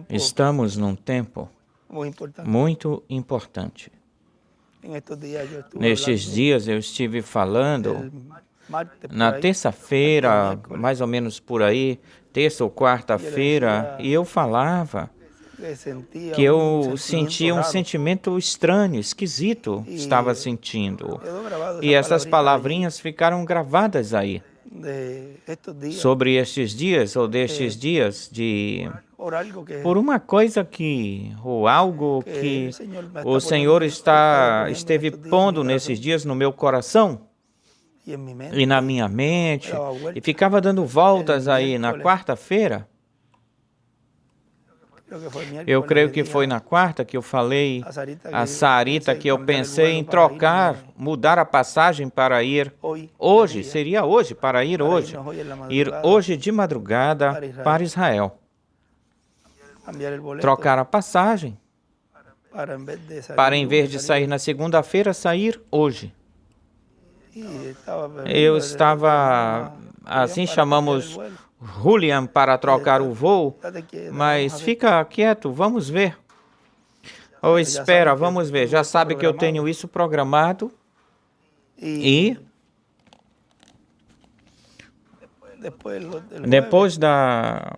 Estamos num tempo muito importante. Nestes dias eu estive falando, na terça-feira, mais ou menos por aí, terça ou quarta-feira, e eu falava que eu sentia um sentimento estranho, esquisito, estava sentindo. E essas palavrinhas ficaram gravadas aí. Sobre estes dias, ou destes dias, por uma coisa ou algo que o Senhor esteve pondo nesses dias no meu coração e na minha mente, e ficava dando voltas aí na quarta-feira. Eu creio que foi na quarta que eu falei a Sarita que eu pensei em mudar a passagem para ir hoje, seria hoje, para ir hoje de madrugada para Israel. Trocar a passagem, para em vez de sair na segunda-feira, sair hoje. Eu estava, assim chamamos Julian para trocar o voo, mas fica quieto, vamos ver. Ou espera, vamos ver. Já sabe que eu tenho isso programado e depois da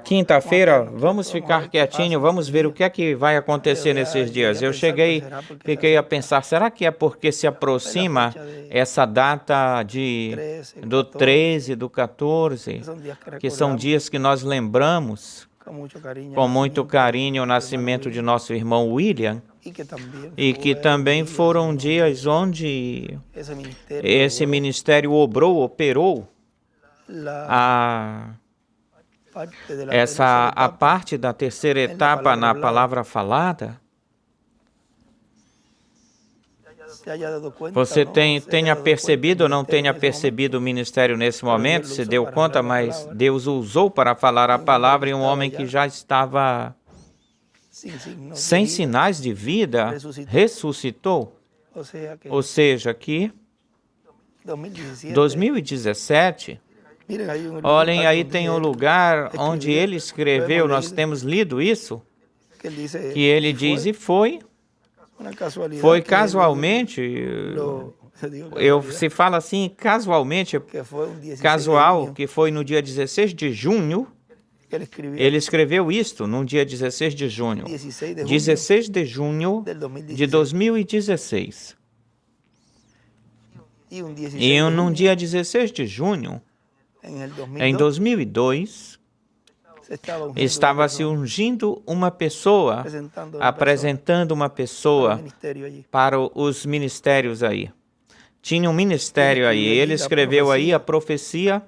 quinta-feira, vamos ficar quietinho, vamos ver o que é que vai acontecer nesses dias. Eu fiquei a pensar, será que é porque se aproxima essa data do 13, do 14, que são dias que nós lembramos com muito carinho o nascimento de nosso irmão William, e que também foram dias onde esse ministério operou a parte da terceira etapa na palavra falada. Você tenha percebido ou não tenha percebido o ministério nesse momento, se deu conta, mas Deus o usou para falar a palavra, e um homem que já estava sem sinais de vida ressuscitou. Ou seja, que 2017... Olhem, aí tem um lugar onde ele escreveu, nós temos lido isso, que ele diz, e foi casualmente, se fala assim, casualmente, casual, que foi no dia 16 de junho, ele escreveu isto, no dia 16 de junho, 16 de junho de 2016. E num dia 16 de junho, em 2002, estava se ungindo uma pessoa, apresentando uma pessoa para os ministérios aí. Tinha um ministério aí, ele escreveu aí a profecia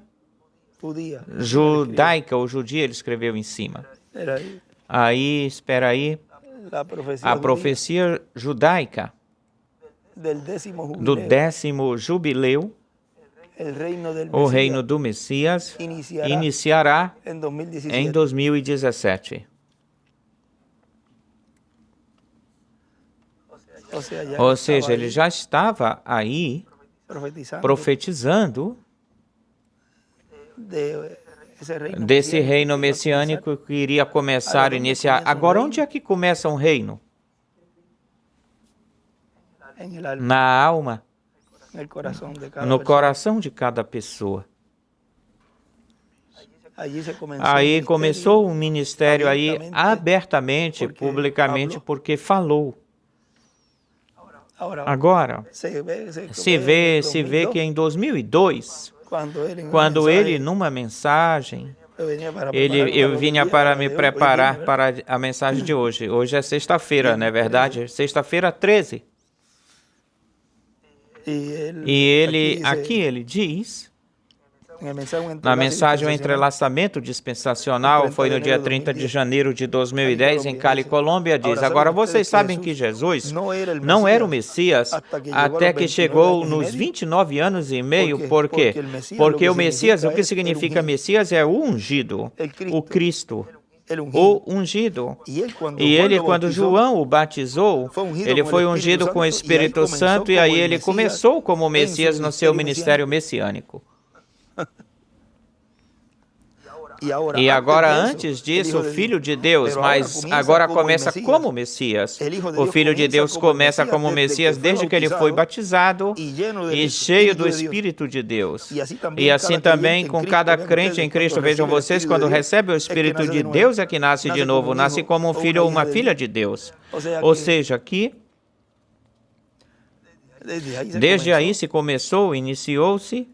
judaica, ou judia, ele escreveu em cima. Aí, espera aí, a profecia judaica do 10º jubileu, o reino do Messias iniciará em 2017. Ou seja, ele já estava aí profetizando desse reino messiânico que iria começar, iniciar. Agora, onde é que começa um reino? Na alma. No coração de cada pessoa. Aí começou um ministério aí abertamente, publicamente, porque falou. Agora, se vê que em 2002, quando ele, numa mensagem, eu vinha para me preparar para a mensagem de hoje. Hoje é sexta-feira, não é verdade? Sexta-feira 13. E aqui ele diz, na mensagem O Entrelaçamento Dispensacional, foi no dia 30 de janeiro de 2010, em Cali, Colômbia, diz, agora vocês sabem que Jesus não era o Messias até que chegou nos 29 anos e meio, por quê? Porque o Messias, o que significa Messias é o ungido, o Cristo. O ungido. E ele, quando João o batizou, ele foi ungido com o Espírito Santo, e aí ele começou como Messias no seu ministério messiânico. E agora, antes disso, o Filho de Deus, mas agora começa como Messias. O Filho de Deus começa como Messias desde que ele foi batizado e cheio do Espírito de Deus. E assim também com cada crente em Cristo. Vejam vocês, quando recebe o Espírito de Deus é que nasce de novo, nasce como um filho ou uma filha de Deus. Ou seja, aqui, desde aí se começou, iniciou-se.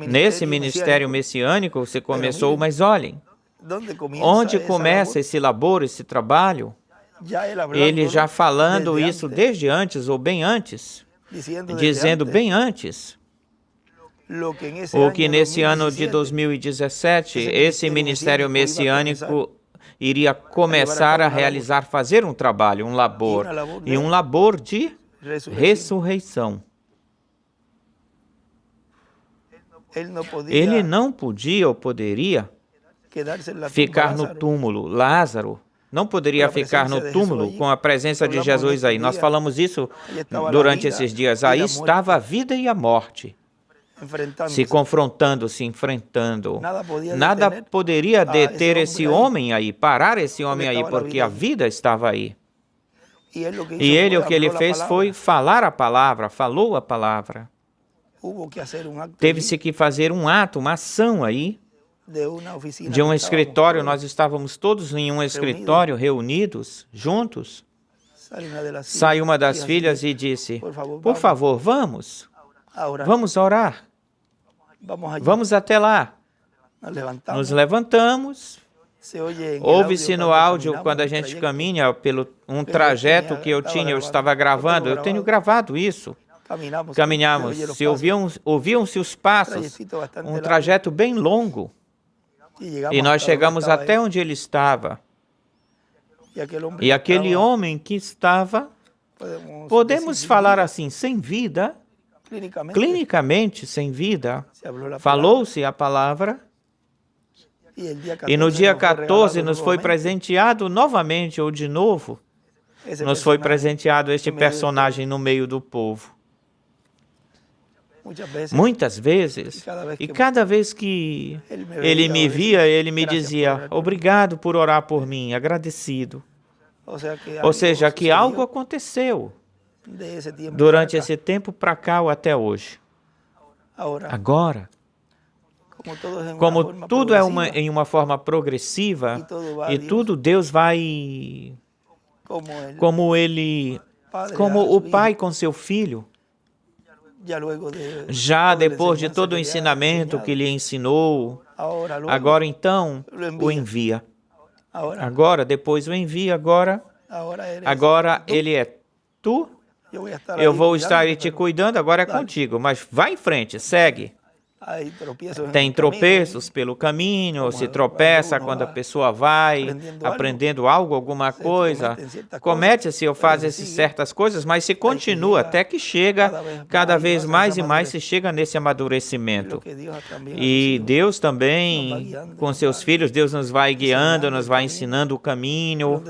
Nesse ministério messiânico se começou, mas olhem, onde começa esse labor, esse trabalho? Ele já falando isso desde antes, ou bem antes, dizendo bem antes, o que nesse ano de 2017, esse ministério messiânico iria começar a realizar, fazer um trabalho, um labor, e um labor de ressurreição. Ele não podia ou poderia ficar no túmulo. Lázaro não poderia ficar no túmulo com a presença de Jesus aí. Nós falamos isso durante esses dias. Aí estava a vida e a morte, se confrontando, se enfrentando. Nada poderia deter esse homem aí, parar esse homem aí, porque a vida estava aí. E ele, o que ele fez foi falar a palavra, falou a palavra. Teve-se que fazer um ato, uma ação aí, de um escritório. Nós estávamos todos em um escritório, reunidos, juntos. Saiu uma das filhas e disse, por favor, vamos orar. Vamos até lá. Nos levantamos. Ouve-se no áudio, quando a gente caminha pelo um trajeto que eu estava gravando. Eu tenho gravado isso. Caminhamos, ouviam-se os passos, um trajeto bem longo, e nós chegamos até onde ele estava. E aquele homem que estava, podemos falar assim, sem vida, clinicamente sem vida, falou-se a palavra, e no dia 14 nos foi presenteado novamente, ou de novo, nos foi presenteado este personagem no meio do povo. Muitas vezes, e cada vez que ele me via, ele me dizia, obrigado por orar por mim, agradecido. Ou seja, que algo aconteceu durante esse tempo para cá ou até hoje. Agora, como tudo é em uma forma progressiva, e tudo Deus vai, como o pai com seu filho, já depois de todo o ensinamento que lhe ensinou, agora então o envia. Agora, depois o envia, agora ele é tu, eu vou estar aí te cuidando, agora é contigo, mas vai em frente, segue. Tem tropeços pelo caminho, se tropeça quando a pessoa vai aprendendo algo, alguma coisa, comete-se ou faz-se certas coisas, mas se continua até que chega, cada vez mais e mais se chega nesse amadurecimento. E Deus também, com seus filhos, Deus nos vai guiando, nos vai ensinando o caminho,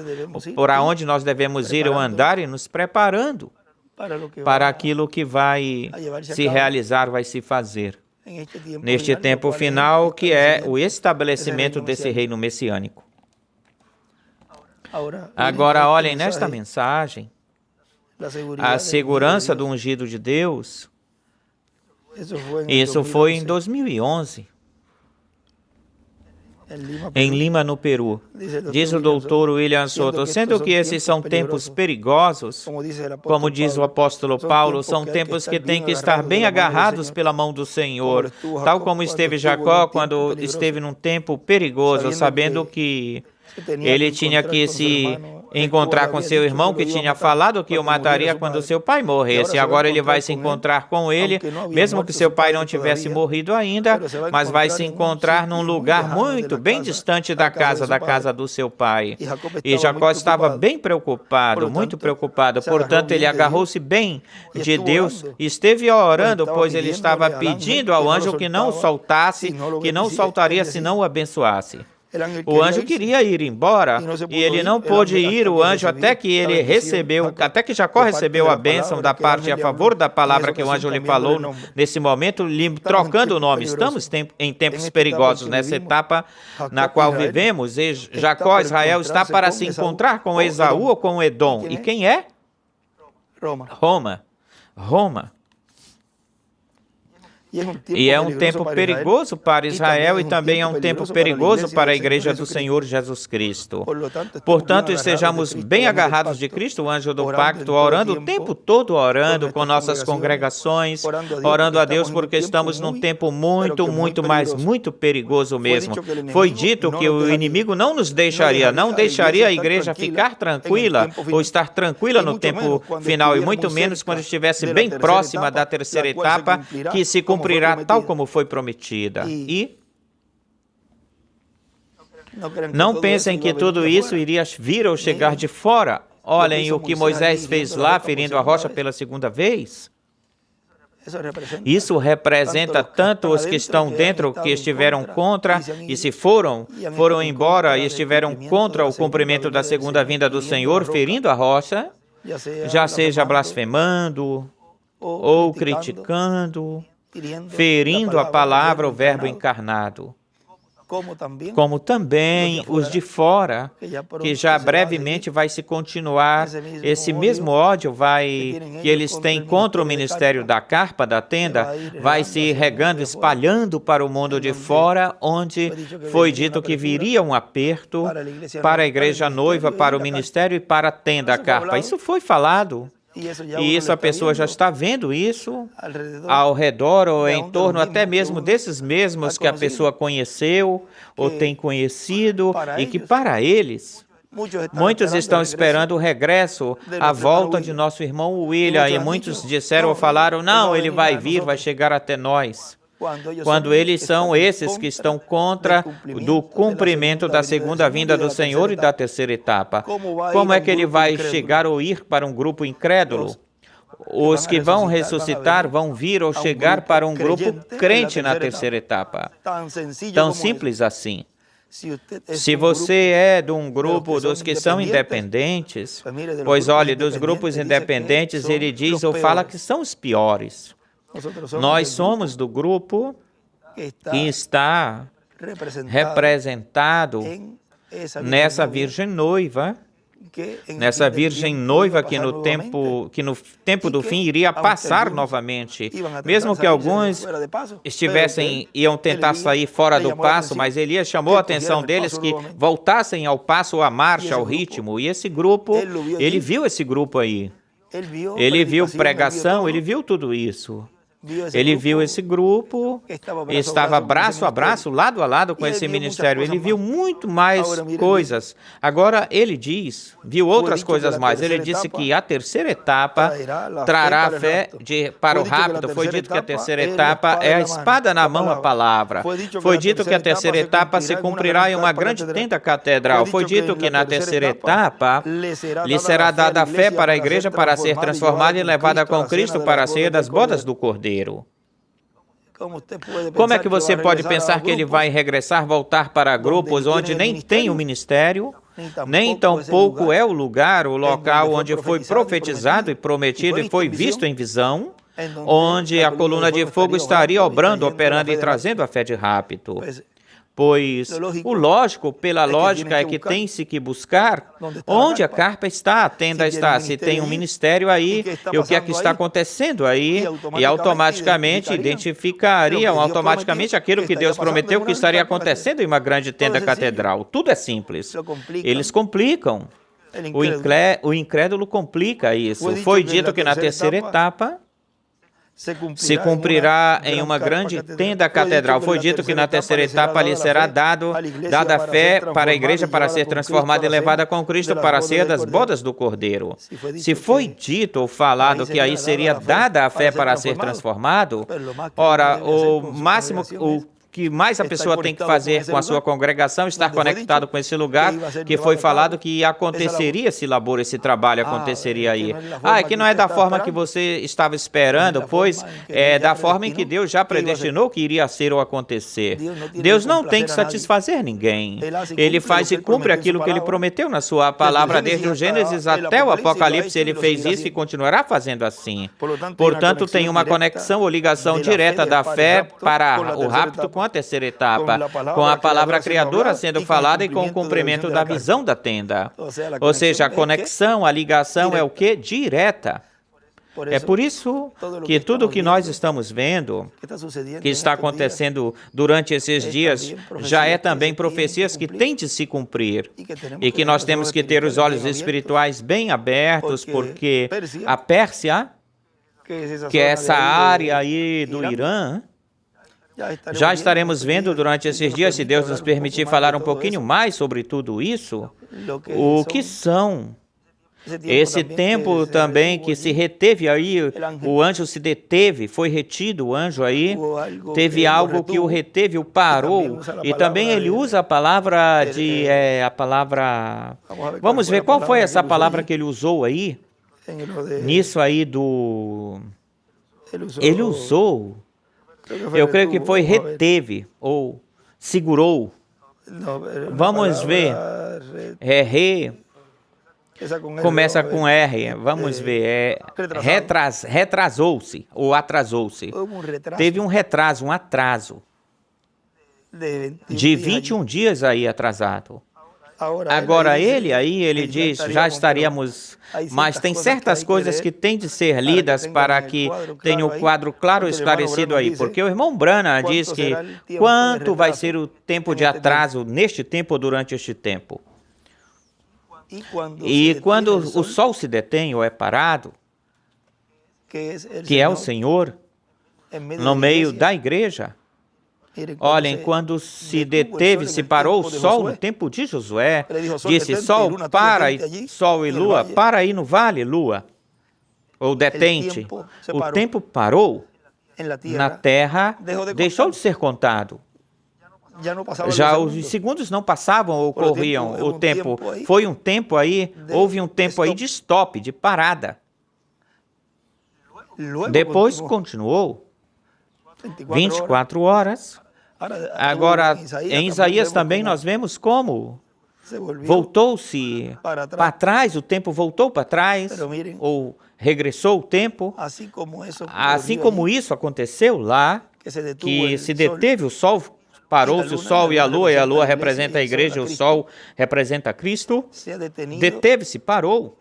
por onde nós devemos ir ou andar e nos preparando para aquilo que vai se realizar, vai se fazer. Neste tempo final, que é o estabelecimento desse reino messiânico. Agora, olhem nesta mensagem, a segurança do ungido de Deus. Isso foi em 2011, em Lima, no Peru. Diz o doutor William Soto, sendo que esses são tempos perigosos, como diz o apóstolo Paulo, são tempos que têm que estar bem agarrados pela mão do Senhor, tal como esteve Jacó quando esteve num tempo perigoso, sabendo que ele tinha que se encontrar com seu irmão, que tinha falado que o mataria quando seu pai morresse. Agora ele vai se encontrar com ele, mesmo que seu pai não tivesse morrido ainda, mas vai se encontrar num lugar muito, bem distante da casa do seu pai. E Jacó estava bem preocupado, muito preocupado. Portanto, ele agarrou-se bem de Deus, esteve orando, pois ele estava pedindo ao anjo que não o soltasse, que não o soltaria se não o abençoasse. O anjo queria ir embora e ele não pôde ir, o anjo, até que Jacó recebeu a bênção da parte a favor da palavra que o anjo lhe falou nesse momento, lhe trocando o nome. Estamos em tempos perigosos nessa etapa na qual vivemos, e Jacó, Israel, está para se encontrar com Esaú ou com Edom. E quem é? Roma. E é um tempo perigoso para Israel e também é um tempo perigoso para a Igreja do Senhor Jesus Cristo. Portanto, estejamos bem agarrados de Cristo, o anjo do pacto, orando o tempo todo, orando com nossas congregações, orando a Deus, porque estamos num tempo muito perigoso mesmo. Foi dito que o inimigo não deixaria a igreja ficar tranquila ou estar tranquila no tempo final, e muito menos quando estivesse bem próxima da terceira etapa, que se cumprirá tal como foi prometida. E não pensem que tudo isso iria vir ou chegar de fora. Olhem o que Moisés fez lá, ferindo a rocha pela segunda vez. Isso representa tanto os que estão dentro, que estiveram contra, e se foram embora e estiveram contra o cumprimento da segunda vinda do Senhor, ferindo a rocha, já seja blasfemando ou criticando, ferindo a palavra, o verbo encarnado. Como também os de fora, que já brevemente vai se continuar, esse mesmo ódio que eles têm contra o ministério da carpa, da tenda, vai se regando, espalhando para o mundo de fora, onde foi dito que viria um aperto para a igreja noiva, para o ministério e para a tenda, a carpa. Isso foi falado. E isso a pessoa já está vendo isso ao redor ou em torno até mesmo desses mesmos que a pessoa conheceu ou tem conhecido, e que para eles, muitos estão esperando o regresso, a volta de nosso irmão William, e muitos disseram ou falaram, não, ele vai vir, vai chegar até nós. Quando eles são esses que estão contra do cumprimento da segunda vinda do Senhor e da terceira etapa. Como é que ele vai chegar ou ir para um grupo incrédulo? Os que vão ressuscitar vão vir ou chegar para um grupo crente na terceira etapa. Tão simples assim. Se você é de um grupo dos que são independentes, pois olhe, dos grupos independentes, ele diz ou fala que são os piores. Nós somos do grupo que está representado nessa Virgem Noiva, que no tempo do fim iria passar novamente. Mesmo que alguns iam tentar sair fora do passo, mas Elias chamou a atenção deles que voltassem ao passo, à marcha, ao ritmo. E esse grupo, ele viu esse grupo aí. Ele viu pregação, ele viu tudo isso. Ele viu esse grupo, estava braço a braço, lado a lado com esse ministério. Ele viu muito mais coisas. Agora, ele viu outras coisas mais. Ele disse que a terceira etapa trará a fé para o rápido. Foi dito que a terceira etapa é a espada na mão, a palavra. Foi dito que a terceira etapa se cumprirá em uma grande tenda catedral. Foi dito que na terceira etapa lhe será dada a fé para a igreja para ser transformada e levada com Cristo para a ceia das bodas do Cordeiro. Como é que você pode pensar que ele vai voltar para grupos onde nem tem o ministério, nem tampouco é o lugar, o local onde foi profetizado e prometido e foi visto em visão, onde a coluna de fogo estaria operando e trazendo a fé de rápido? Pois o lógico, pela lógica, é que tem-se que buscar onde a carpa está, a tenda está, se tem um ministério aí, e o que é que está acontecendo aí, e automaticamente identificariam aquilo que Deus prometeu que estaria acontecendo em uma grande tenda catedral. Tudo é simples. Eles complicam. O incrédulo complica isso. Foi dito que na terceira etapa se cumprirá em uma grande tenda catedral. Foi dito que na terceira etapa lhe será dada a fé para a igreja para ser transformada e levada com Cristo para a ceia das bodas do Cordeiro. Se foi dito ou falado que aí seria dada a fé para ser transformado, ora, o que mais a pessoa tem que fazer com a sua congregação, estar conectado com esse lugar, que foi falado que aconteceria esse labor, esse trabalho aconteceria aí. Que não é da forma que você estava esperando, pois é da forma em que Deus já predestinou que iria ser ou acontecer. Deus não tem que satisfazer ninguém. Ele faz e cumpre aquilo que Ele prometeu na sua palavra, desde o Gênesis até o Apocalipse, Ele fez isso e continuará fazendo assim. Portanto, tem uma conexão ou ligação direta da fé para o rapto com a terceira etapa, com a palavra criadora sendo falada e com o cumprimento da visão da tenda. Ou seja, a conexão, a ligação é o quê? Direta. É por isso que tudo o que nós estamos vendo, que está acontecendo durante esses dias, já é também profecias que têm de se cumprir. E que nós temos que ter os olhos espirituais bem abertos, porque a Pérsia, que é essa área aí do Irã, já estaremos vendo durante esses dias, se Deus nos permitir falar um pouquinho mais sobre tudo isso, o que são. Esse tempo também que se reteve aí, o anjo se deteve, foi retido o anjo aí, teve algo que o reteve, o parou, e também ele usa a palavra vamos ver qual foi essa palavra que ele usou aí, nisso aí do... Ele usou... Eu creio que foi reteve ou segurou. Vamos ver. Começa com R. Vamos ver. Retrasou-se ou atrasou-se. Teve um retraso, um atraso. De 21 dias aí atrasado. Agora ele diz, já estaríamos, mas tem certas coisas que têm de ser lidas para que tenha o quadro claro esclarecido aí, porque o irmão Branham diz que quanto vai ser o tempo de atraso neste tempo ou durante este tempo. E quando o sol se detém ou é parado, que é o Senhor, no meio da igreja, olhem, quando se deteve, se parou o sol no tempo de Josué, disse, sol, para, e sol e lua, para aí no vale, lua, ou detente. O tempo parou na terra, deixou de ser contado. Já os segundos não passavam ou corriam, o tempo foi um tempo aí, houve um tempo aí de stop, de parada. Depois continuou 24 horas. Agora, em Isaías também nós vemos como voltou-se para trás, o tempo voltou para trás, ou regressou o tempo. Assim como isso aconteceu lá, que se deteve o sol, parou-se o sol e a lua representa a igreja, o sol representa Cristo, deteve-se, parou.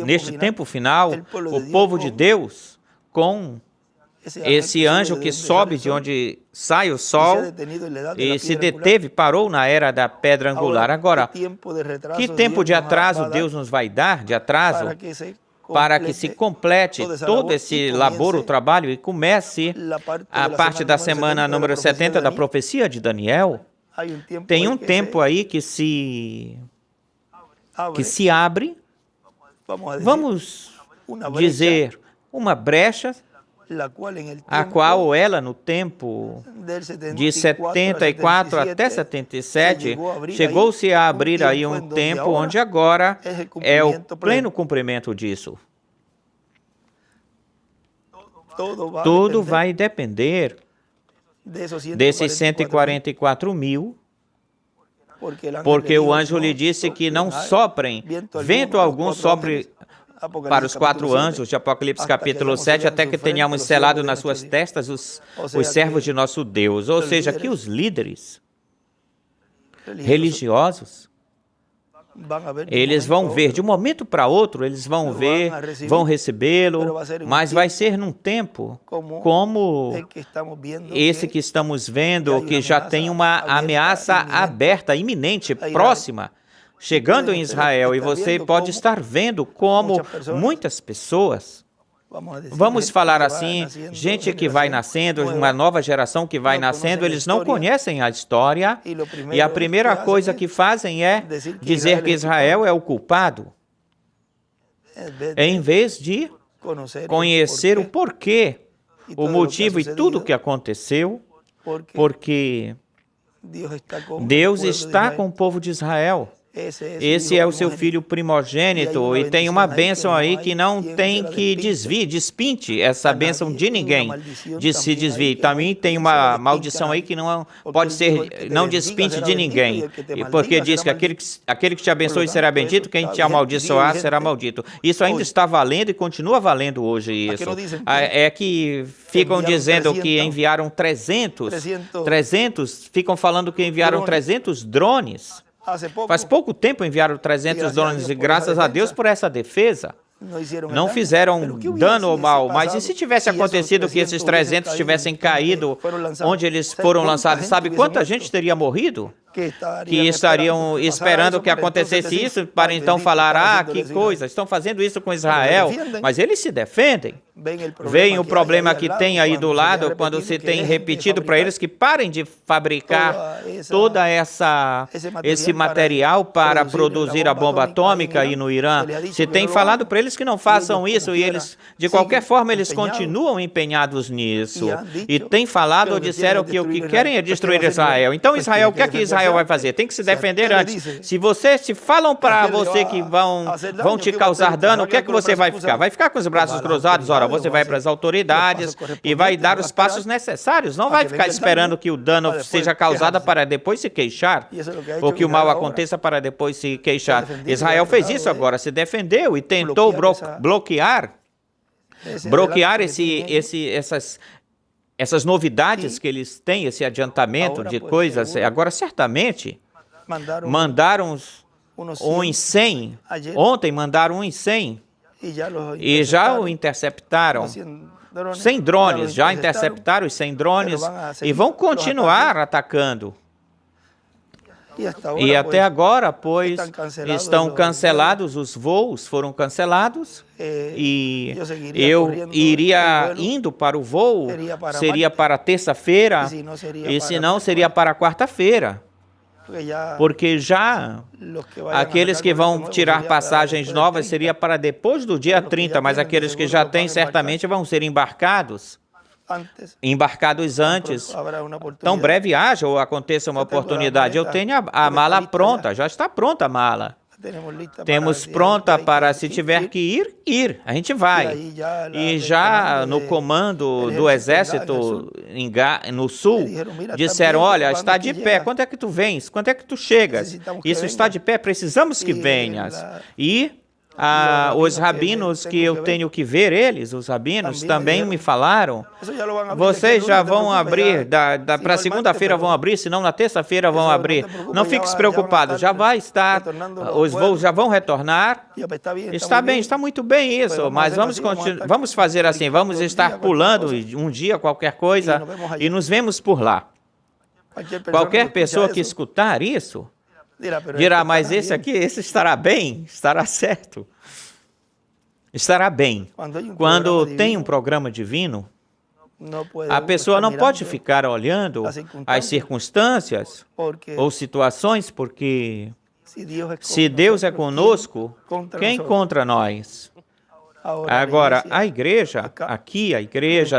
Neste tempo final, o povo de Deus, com esse anjo que sobe de onde sai o sol e se deteve, parou na era da pedra angular. Agora, que tempo de atraso Deus nos vai dar, de atraso, para que se complete todo esse labor, o trabalho, e comece a parte da semana número 70 da profecia de Daniel? Tem um tempo aí que se abre, vamos dizer, uma brecha, a qual ela, no tempo de 74 até 77, chegou-se a abrir aí um tempo onde agora é o pleno cumprimento disso. Tudo vai depender desses 144 mil, porque o anjo lhe disse que não soprem vento algum sobre para os 4 anjos de Apocalipse capítulo 7, até que tenhamos selado nas suas testas os servos de nosso Deus. Ou seja, que os líderes religiosos, eles vão ver, de um momento para outro, eles vão ver, vão recebê-lo, mas vai ser num tempo como esse que estamos vendo, que já tem uma ameaça aberta, iminente, próxima, chegando em Israel, e você pode estar vendo como muitas pessoas, vamos falar assim, gente que vai nascendo, uma nova geração que vai nascendo, eles não conhecem a história, e a primeira coisa que fazem é dizer que Israel é o culpado, em vez de conhecer o porquê, o motivo e tudo o que aconteceu, porque Deus está com o povo de Israel. Esse é o seu filho primogênito e tem uma bênção aí que não tem que despinte essa bênção de ninguém, se desvie. Também tem uma maldição aí que não pode ser, não despinte de ninguém, porque diz que aquele que te abençoe será bendito, quem te amaldiçoar será maldito. Isso ainda está valendo e continua valendo hoje isso. É que ficam dizendo que enviaram 300, ficam falando que enviaram 300 drones. Faz pouco tempo enviaram 300 drones e graças a Deus por essa defesa. Não fizeram dano ou mal, mas e se tivesse acontecido que esses 300 tivessem caído onde eles foram lançados? Sabe quanta gente teria morrido? Que estariam esperando que acontecesse isso para então falar, que coisa, estão fazendo isso com Israel, mas eles se defendem. Vem o problema que tem aí do lado, quando se tem repetido para eles que parem de fabricar toda esse material para produzir a bomba atômica aí no Irã. Se tem falado para eles que não façam isso e eles, de qualquer forma, eles continuam empenhados nisso. E tem falado ou disseram que o que querem é destruir Israel. Então Israel, o que é que Israel vai fazer? Tem que se defender antes. Se falam para você que vão te causar dano, o que é que você vai ficar? Vai ficar com os braços cruzados? Ora, você vai para as autoridades e vai dar os passos necessários. Não vai ficar esperando que o dano seja causado para depois se queixar, ou que o mal aconteça para depois se queixar. Israel fez isso agora, se defendeu e tentou bloquear essas novidades que eles têm, esse adiantamento de coisas. Agora, certamente, mandaram um em 100. Ontem mandaram um em 100. E já o interceptaram. 100 drones, já interceptaram os 100 drones e vão continuar atacando. E até agora, pois, estão cancelados, os voos foram cancelados e eu iria indo para o voo, seria para terça-feira e se não, seria para quarta-feira. Porque já aqueles que vão tirar passagens novas seria para depois do dia 30, mas aqueles que já têm certamente vão ser embarcados antes. Tão breve haja ou aconteça uma oportunidade. Eu tenho a mala pronta, já está pronta a mala. Temos pronta para, se tiver que ir, a gente vai. E já no comando do exército no sul, disseram, olha, está de pé, quando é que tu vens? Quando é que tu chegas? Isso está de pé, precisamos que venhas. E os rabinos que eu tenho que ver os rabinos também me falaram, vocês já vão abrir, para segunda-feira vão abrir, senão na terça-feira vão abrir. Não fique preocupado, já vai estar, os voos já vão retornar. Está bem, está muito bem isso, mas vamos fazer assim, vamos estar pulando um dia qualquer coisa e nos vemos por lá. Qualquer pessoa que escutar isso, dirá, mas esse estará bem, estará certo, estará bem. Quando tem um programa divino, a pessoa não pode ficar olhando as circunstâncias ou situações, porque se Deus é conosco, quem contra nós? Agora, a igreja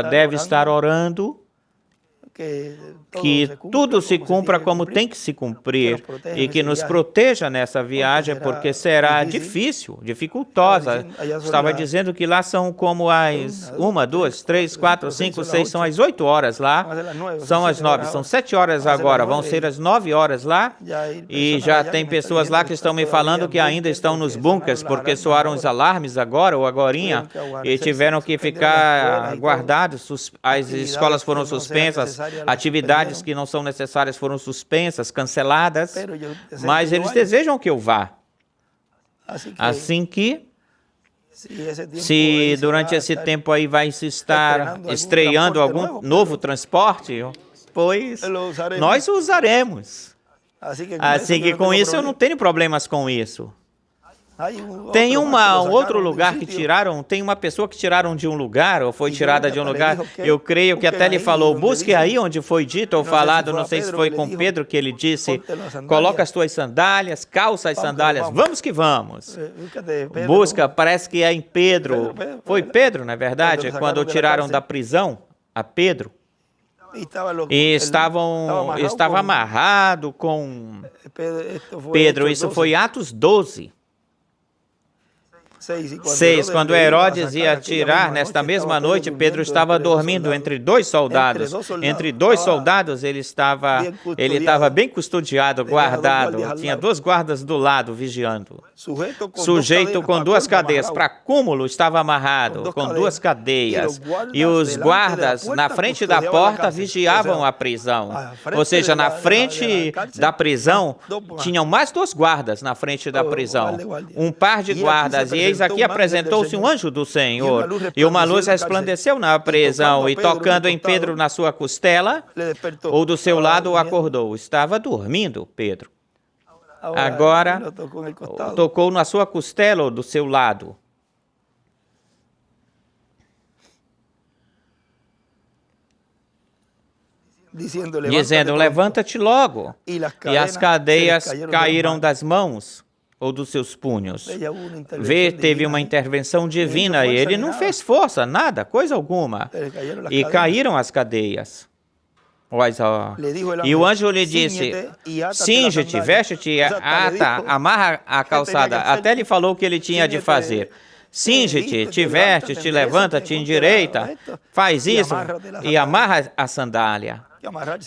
deve estar orando que tudo se cumpra como tem que se cumprir e que nos proteja nessa viagem, porque será dificultosa. Estava dizendo que lá são como as 1, 2, 3, 4, 5, 6, são as 8 horas lá, são as 9, são 7 horas agora, vão ser as 9 horas lá, e já tem pessoas lá que estão me falando que ainda estão nos bunkers, porque soaram os alarmes agora ou agorinha, e tiveram que ficar guardados, as escolas foram suspensas, atividades que não são necessárias foram suspensas, canceladas, mas eles desejam que eu vá. Assim que, se durante esse tempo aí vai se estar estreando algum novo transporte, pois nós o usaremos. Assim que com isso eu não tenho problemas com isso. Tem um outro lugar que tiraram, tem uma pessoa que tiraram de um lugar, ou foi tirada de um lugar, eu creio que até lhe falou, busque aí onde foi dito ou falado, não sei se foi com Pedro que ele disse, coloca as tuas sandálias, calça as sandálias, vamos que vamos. Busca, parece que é em Pedro, foi Pedro, não é verdade? Quando tiraram da prisão a Pedro. E estava amarrado com Pedro. Isso foi Atos 12. 6. Quando Herodes ia atirar, nesta mesma noite, Pedro estava dormindo entre dois soldados. Entre dois soldados, ele estava bem custodiado, guardado. Tinha 2 guardas do lado, vigiando. Sujeito com 2 cadeias. Para cúmulo, estava amarrado, com 2 cadeias. E os guardas, na frente da porta, vigiavam a prisão. Ou seja, na frente da prisão, tinham mais 2 guardas na frente da prisão. Um par de guardas. E eis aqui apresentou-se um anjo do Senhor, e uma luz resplandeceu na prisão, e tocando em Pedro na sua costela, ou do seu lado, o acordou. Estava dormindo, Pedro. Agora, tocou na sua costela ou do seu lado. Dizendo, levanta-te logo. E as cadeias caíram das mãos ou dos seus punhos. Teve uma intervenção divina e ele não fez força, nada, coisa alguma. E caíram as cadeias. E o anjo lhe disse, cinge-te, veste-te, ata, amarra a calçada. Até lhe falou o que ele tinha de fazer. Cinge-te, te veste-te, levanta-te, endireita, faz isso e amarra a sandália.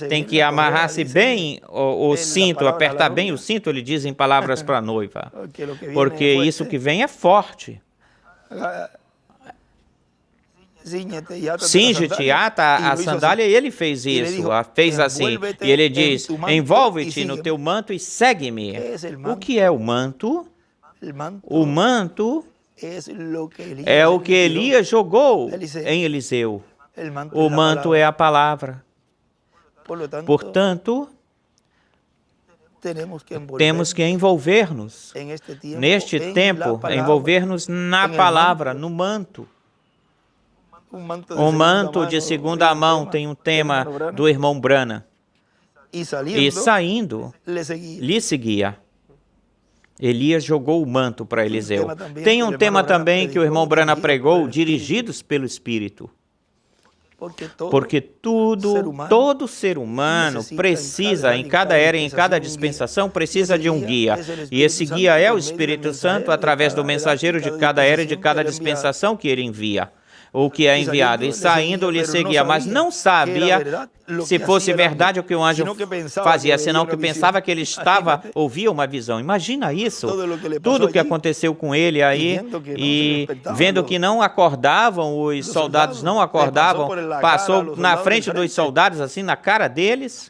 Tem que amarrar-se bem o cinto, apertar bem o cinto, ele diz em palavras para a noiva. Porque isso que vem é forte. Cinge-te, ata a sandália, e ele fez isso, fez assim. E ele diz, envolve-te no teu manto e segue-me. O que é o manto? O manto é o que Elias jogou em Eliseu. O manto é a palavra. Portanto, temos que envolver-nos, neste tempo, envolver-nos na palavra, no manto. O manto de segunda mão tem um tema do irmão Branham. E saindo, lhe seguia. Elias jogou o manto para Eliseu. Tem um tema também que o irmão Branham pregou, dirigidos pelo Espírito. Porque todo ser humano precisa, em cada era e em cada dispensação, precisa de um guia. E esse guia é o Espírito Santo, através do mensageiro de cada era e de cada dispensação que ele envia, ou que é enviado. E saindo lhe seguia, mas não sabia se fosse verdade o que o anjo fazia, senão que pensava que ele ouvia uma visão. Imagina isso, tudo o que aconteceu com ele aí, e vendo que não acordavam, os soldados não acordavam, passou na frente dos soldados, assim, na cara deles,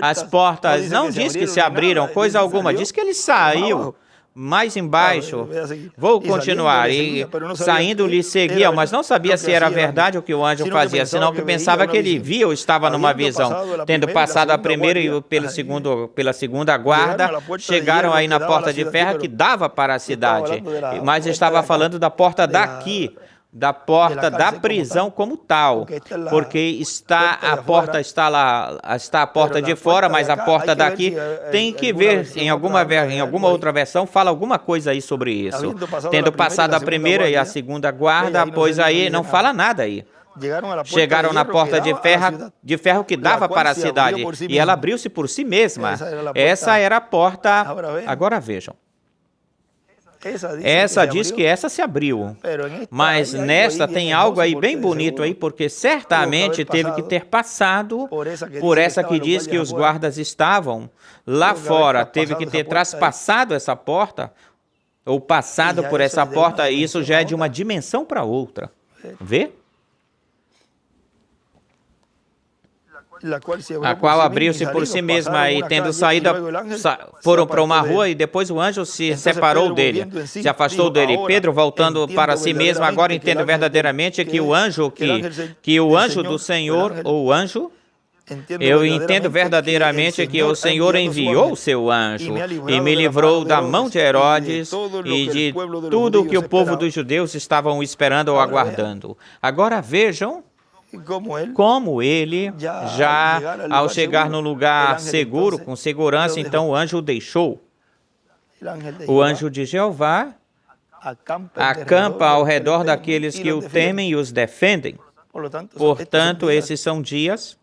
as portas, não diz que se abriram, coisa alguma, diz que ele saiu. Mais embaixo, vou continuar, e saindo lhe seguiam, mas não sabia se era verdade o que o anjo fazia, senão que pensava que ele via ou estava numa visão. Tendo passado a primeira e pela segunda guarda, chegaram aí na porta de ferro que dava para a cidade, mas estava falando da porta daqui, da porta da prisão como tal, porque a porta de fora, mas a porta daqui tem que ver, em alguma outra versão, fala alguma coisa aí sobre isso. Tendo passado a primeira e a segunda guarda, pois aí não fala nada aí. Chegaram na porta de ferro que dava para a cidade, e ela abriu-se por si mesma. Essa era a porta. Agora vejam. Essa diz que essa se abriu, mas nesta tem algo aí bem bonito aí, porque certamente teve que ter passado por essa que diz que os guardas estavam lá fora, teve que ter traspassado essa porta, ou passado por essa porta, e isso já é de uma dimensão para outra. Vê? A qual abriu-se por si mesma, e tendo saído, foram para uma rua, e depois o anjo se separou dele, se afastou dele. Pedro, voltando para si mesmo, agora entendo verdadeiramente que o anjo do Senhor, ou o anjo, eu entendo verdadeiramente que o Senhor enviou o seu anjo e me livrou da mão de Herodes e de tudo o que o povo dos judeus estavam esperando ou aguardando. Agora vejam como ele, já ao chegar no lugar seguro, com segurança, então o anjo o deixou. O anjo de Jeová acampa ao redor daqueles que o temem e os defendem. Portanto, esses são dias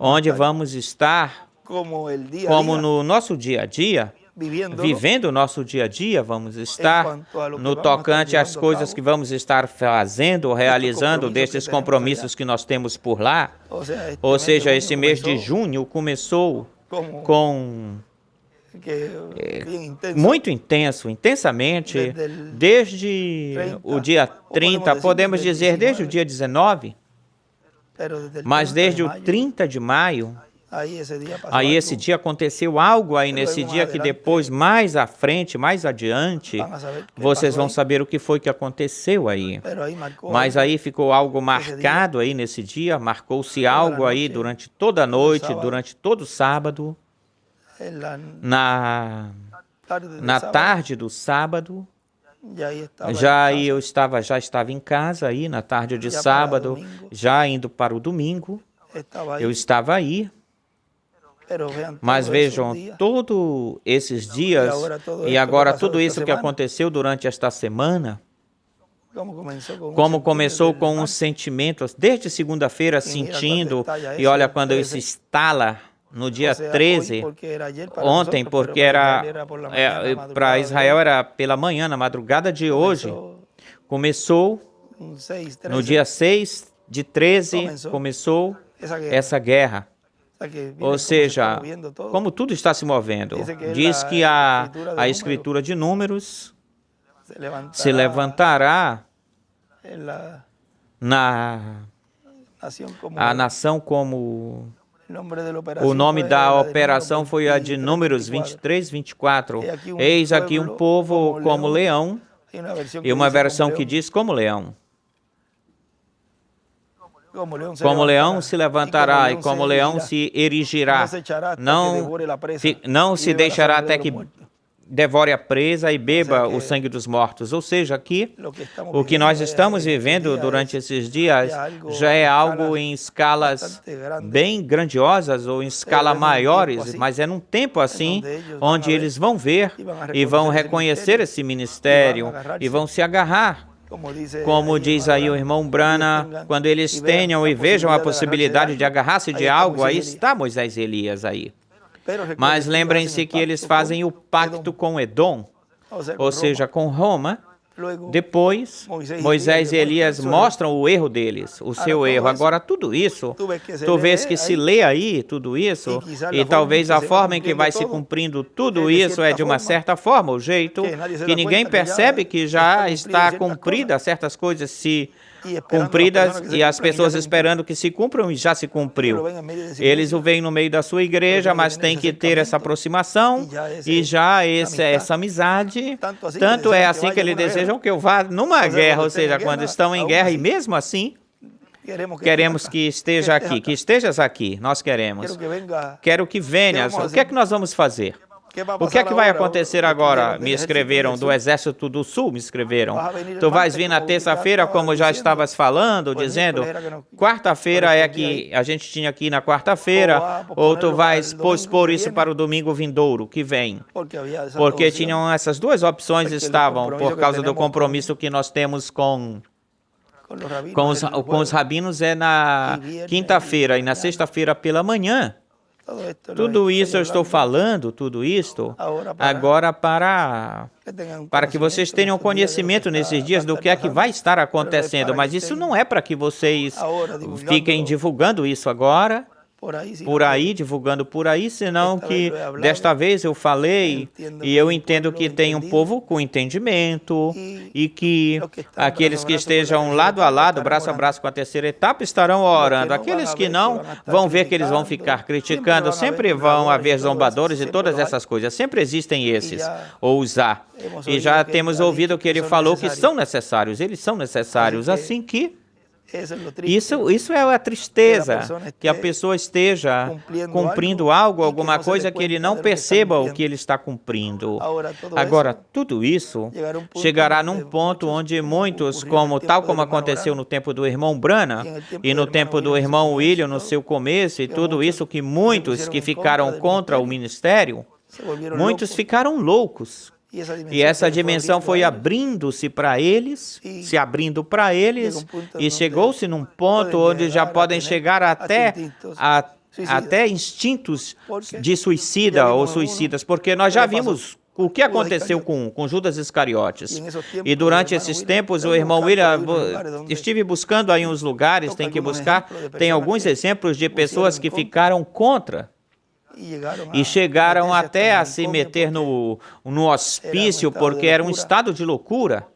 onde vamos estar como no nosso dia a dia, vivendo o nosso dia a dia, vamos estar no tocante às coisas que vamos estar fazendo, realizando destes compromissos que nós temos por lá. Ou seja, esse mês de junho começou com muito intenso, intensamente, desde o dia 30, podemos dizer desde o dia 19, mas desde o 30 de maio, aí esse dia aconteceu algo aí nesse dia que depois, mais à frente, mais adiante, vocês vão saber o que foi que aconteceu aí. Mas aí ficou algo marcado aí nesse dia, marcou-se algo aí durante toda a noite, durante todo o sábado, na tarde do sábado. Já estava em casa aí na tarde de sábado, já indo para o domingo, eu estava aí. Mas vejam, todos esses dias e agora tudo isso que aconteceu durante esta semana, como começou com um sentimento, desde segunda-feira sentindo, e olha quando isso instala no dia 13, ontem, porque para Israel era pela manhã, na madrugada de hoje, começou no dia 6 de 13, começou essa guerra. Ou seja, como tudo está se movendo, diz que a escritura de Números se levantará a nação como... O nome da operação foi a de Números 23, 24. Eis aqui um povo como leão, e uma versão que diz como leão. Como leão se levantará e como leão se erigirá. Não se deixará até que devore a presa e beba o sangue dos mortos. Ou seja, aqui, o que nós estamos vivendo durante esses dias já é algo em escalas bem grandiosas ou em escala maiores, mas é num tempo assim, onde eles vão ver e vão reconhecer esse ministério e vão se agarrar. Como diz aí o irmão Brana, quando eles tenham e vejam a possibilidade de agarrar-se de algo, aí está Moisés e Elias aí. Mas lembrem-se que eles fazem o pacto com Edom, ou seja, com Roma. Depois, Moisés e Elias mostram o erro deles, o seu erro. Agora, tudo isso, tu vês que se lê aí tudo isso, e talvez a forma em que vai se cumprindo tudo isso é de uma certa forma, o jeito que ninguém percebe que já está cumprida, certas coisas se cumpridas e as pessoas esperando que se cumpram e já se cumpriu. Eles o veem no meio da sua igreja, mas tem que ter essa aproximação e já essa amizade. Tanto é assim que eles desejam que eu vá numa guerra, ou seja, quando estão em guerra, e mesmo assim, queremos que esteja aqui, que estejas aqui, nós queremos. Quero que venhas. O que é que nós vamos fazer? O que é que vai acontecer agora? Me escreveram do Exército do Sul, me escreveram. Tu vais vir na terça-feira, como já estavas falando, dizendo, quarta-feira é que a gente tinha aqui na quarta-feira, ou tu vais expor isso para o domingo vindouro, que vem. Porque tinham essas duas opções, estavam, por causa do compromisso que nós temos com os rabinos, é na quinta-feira e na sexta-feira pela manhã. Tudo isso eu estou falando, tudo isto, agora para que vocês tenham conhecimento nesses dias do que é que vai estar acontecendo. Mas isso não é para que vocês fiquem divulgando isso agora, divulgando por aí, senão que desta vez eu falei e eu entendo que tem um povo com entendimento e que aqueles que estejam lado a lado, braço a braço com a terceira etapa, estarão orando. Aqueles que não, vão ver que eles vão ficar criticando, sempre vão haver zombadores e todas essas coisas, sempre existem esses, ousar. E já temos ouvido que ele falou que são necessários, eles são necessários, assim que isso é a tristeza, que a pessoa esteja cumprindo algo, alguma coisa que ele não perceba o que ele está cumprindo. Agora, tudo isso chegará num ponto onde muitos, tal como aconteceu no tempo do irmão Brana e no tempo do irmão William, no seu começo, e tudo isso, que muitos que ficaram contra o ministério, muitos ficaram loucos. E essa dimensão foi abrindo-se para eles, se abrindo para eles, e chegou-se num ponto onde já podem chegar até instintos de suicida ou suicidas, porque nós já vimos o que aconteceu com Judas Iscariotes. E durante esses tempos, o irmão William, estive buscando aí uns lugares, tem que buscar, tem alguns exemplos de pessoas que ficaram contra e chegaram até a se meter no hospício, porque era um estado de loucura.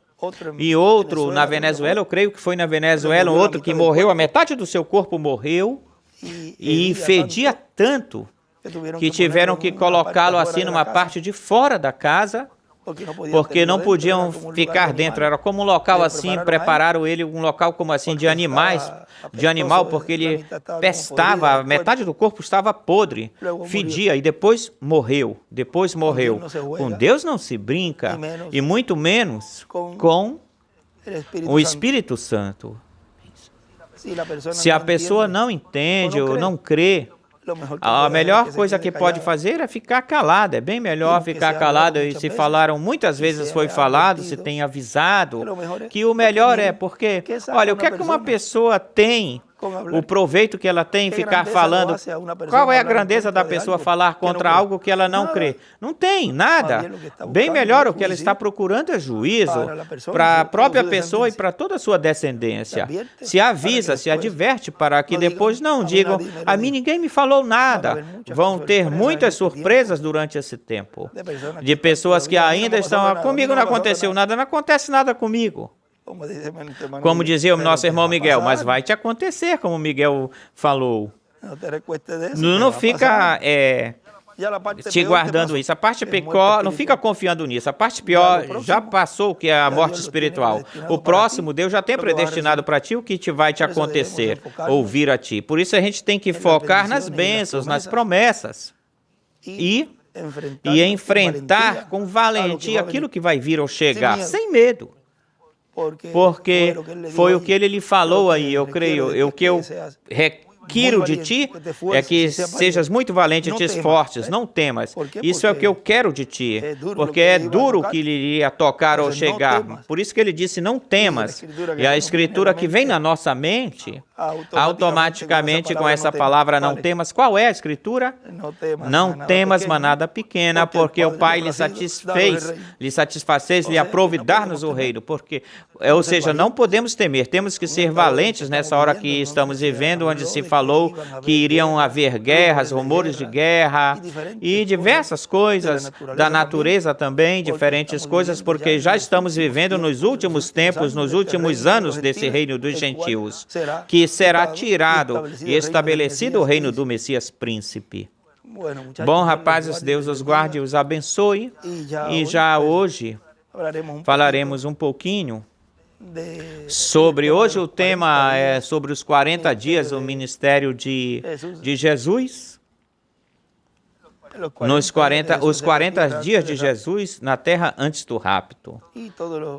E outro na Venezuela, eu creio que foi na Venezuela, outro que morreu, a metade do seu corpo morreu e fedia tanto que tiveram que colocá-lo assim numa parte de fora da casa, porque não podiam ficar dentro. Era como um local assim, prepararam ele, um local como assim de animal, porque ele pestava, a metade do corpo estava podre, fedia, e depois morreu. Com Deus não se brinca, e muito menos com o Espírito Santo. Se a pessoa não entende ou não crê, a melhor coisa que pode fazer é ficar calada. É bem melhor ficar calado. E se falaram, muitas vezes foi falado, se tem avisado, que o melhor é porque, olha, o que é que uma pessoa tem, o proveito que ela tem em ficar falando? Qual é a grandeza da pessoa falar contra algo que ela não crê? Não tem nada. Bem melhor, o que ela está procurando é juízo para a própria pessoa e para toda a sua descendência. Se avisa, se adverte para que depois não digam, a mim ninguém me falou nada. Vão ter muitas surpresas durante esse tempo. De pessoas que ainda estão, comigo não aconteceu nada, não acontece nada comigo. Como dizia o nosso irmão Miguel, mas vai te acontecer, como Miguel falou. Não fica te guardando isso. A parte pior, não fica confiando nisso. A parte pior já passou, que é a morte espiritual. O próximo, Deus já tem predestinado para ti o que vai te acontecer, ou vir a ti. Por isso a gente tem que focar nas bênçãos, nas promessas. E enfrentar com valentia aquilo que vai vir ou chegar, sem medo. Porque foi o que ele lhe falou aí, eu creio. O que eu requiro de ti é que sejas muito valente e te esforces, não temas. Isso é o que eu quero de ti, porque é duro o que lhe iria tocar ou chegar. Por isso que ele disse, não temas. E a escritura que vem na nossa mente, automaticamente com essa palavra não temas, qual é a escritura? Não temas manada pequena, porque o Pai lhe satisfazes, lhe aprove dar-nos o reino. Ou seja, não podemos temer, temos que ser valentes nessa hora que estamos vivendo, onde se falou que iriam haver guerras, rumores de guerra e diversas coisas da natureza também, diferentes coisas, porque já estamos vivendo nos últimos tempos, nos últimos anos desse reino dos gentios, que será tirado e estabelecido o reino do Messias Príncipe. Bom, rapazes, Deus os guarde e os abençoe. E já hoje falaremos um pouquinho sobre, hoje o tema é sobre os 40 dias do ministério de Jesus. Os 40 dias de Jesus na terra antes do rapto.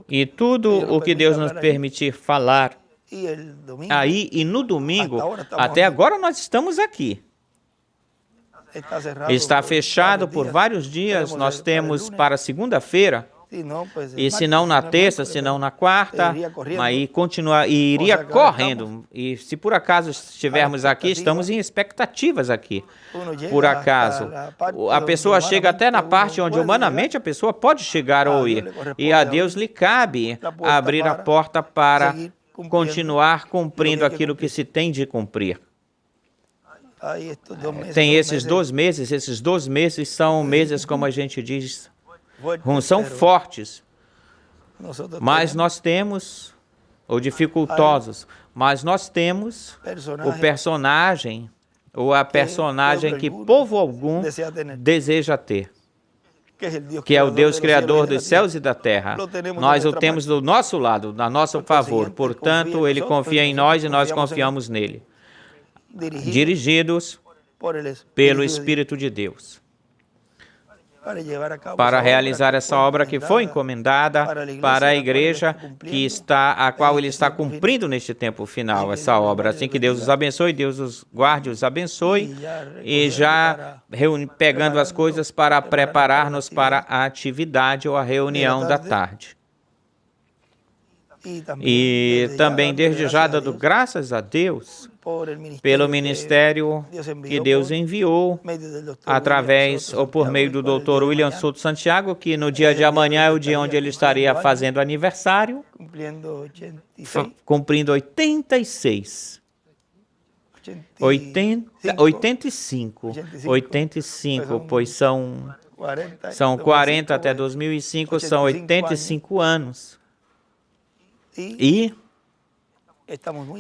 E tudo o que Deus nos permitir falar aí, e no domingo, até agora nós estamos aqui. Está fechado por vários dias, nós temos para segunda-feira, e se não na terça, se não na quarta, aí iria correndo. E se por acaso estivermos aqui, estamos em expectativas aqui. Por acaso, a pessoa chega até na parte onde humanamente a pessoa pode chegar ou ir. E a Deus lhe cabe abrir a porta para continuar cumprindo aquilo que se tem de cumprir. Tem esses 2 meses são meses, como a gente diz, são fortes, mas nós temos, ou dificultosos, mas nós temos o personagem, ou a personagem que povo algum deseja ter, que é o Deus Criador dos céus e da terra. Nós o temos do nosso lado, a nosso favor, portanto, Ele confia em nós e nós confiamos nele. Dirigidos pelo Espírito de Deus. para realizar essa obra que foi encomendada para a igreja a qual ele está cumprindo neste tempo final, essa obra. Assim que Deus os abençoe, Deus os guarde, os abençoe, e já pegando as coisas para preparar-nos para a atividade ou a reunião da tarde. E também desde já dando graças a Deus pelo ministério que Deus enviou através ou por meio do Dr. William Souto Santiago, que no dia de amanhã é o dia onde ele estaria fazendo aniversário, cumprindo 85, pois são 40 até 2005, são 85 anos. E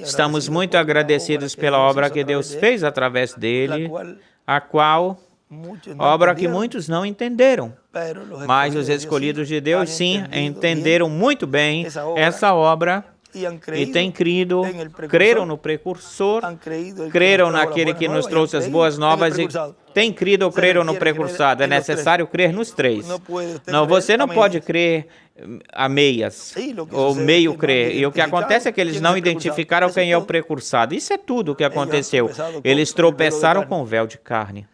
estamos muito agradecidos pela obra que Deus fez através dele, obra que muitos não entenderam, mas os escolhidos de Deus, sim, entenderam muito bem essa obra e têm crido, creram no precursor, creram naquele que nos trouxe as boas novas e têm crido ou creram no precursado. É necessário crer nos três. Não, você não pode crer a meias, ou meio crer. E o que acontece é que eles não identificaram quem é o precursado. Isso é tudo o que aconteceu. Eles tropeçaram com o véu de carne.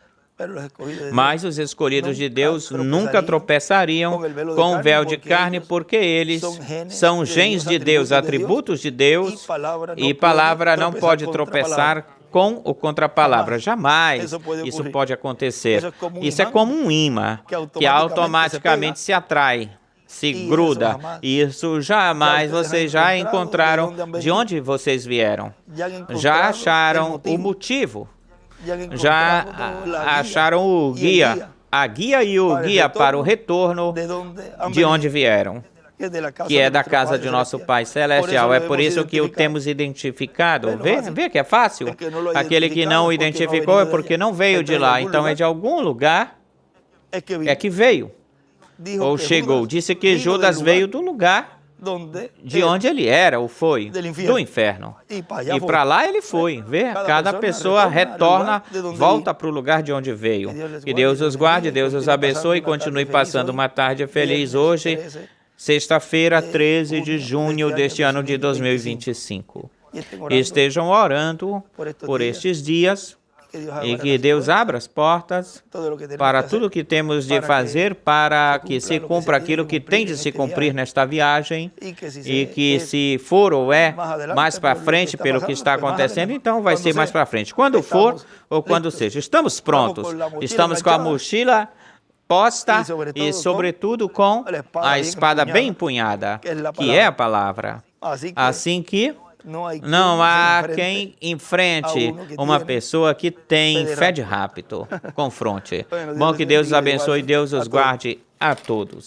Mas os escolhidos de Deus nunca tropeçariam com o véu de carne, porque eles são genes de Deus, atributos de Deus, e palavra não pode tropeçar com ou contra a palavra. Jamais isso pode acontecer. Isso é como um imã que automaticamente se atrai, se gruda. Isso jamais vocês já encontraram de onde vocês vieram. Já acharam o motivo. Já acharam o guia, a guia e o guia para o retorno de onde vieram, que é da casa de nosso Pai Celestial. É por isso que o temos identificado. Vê que é fácil? Aquele que não o identificou é porque não veio de lá, então é de algum lugar que veio, ou chegou. Disse que Judas veio do lugar de onde ele era ou foi, do inferno. E para lá ele foi. Vê, cada pessoa retorna, volta para o lugar de onde veio. Que Deus os guarde, Deus os abençoe e continue passando uma tarde feliz hoje, sexta-feira, 13 de junho deste ano de 2025. Estejam orando por estes dias e que Deus abra as portas para tudo o que temos de fazer para que se cumpra aquilo que tem de se cumprir nesta viagem e que se for ou é mais para frente pelo que está acontecendo, então vai ser mais para frente. Quando for ou quando seja, estamos prontos, estamos com a mochila posta e, sobretudo, com a espada bem empunhada, que é a palavra. Assim que não há quem enfrente uma pessoa que tem fé de rápido. Confronte. Bom, que Deus os abençoe e Deus os guarde a todos.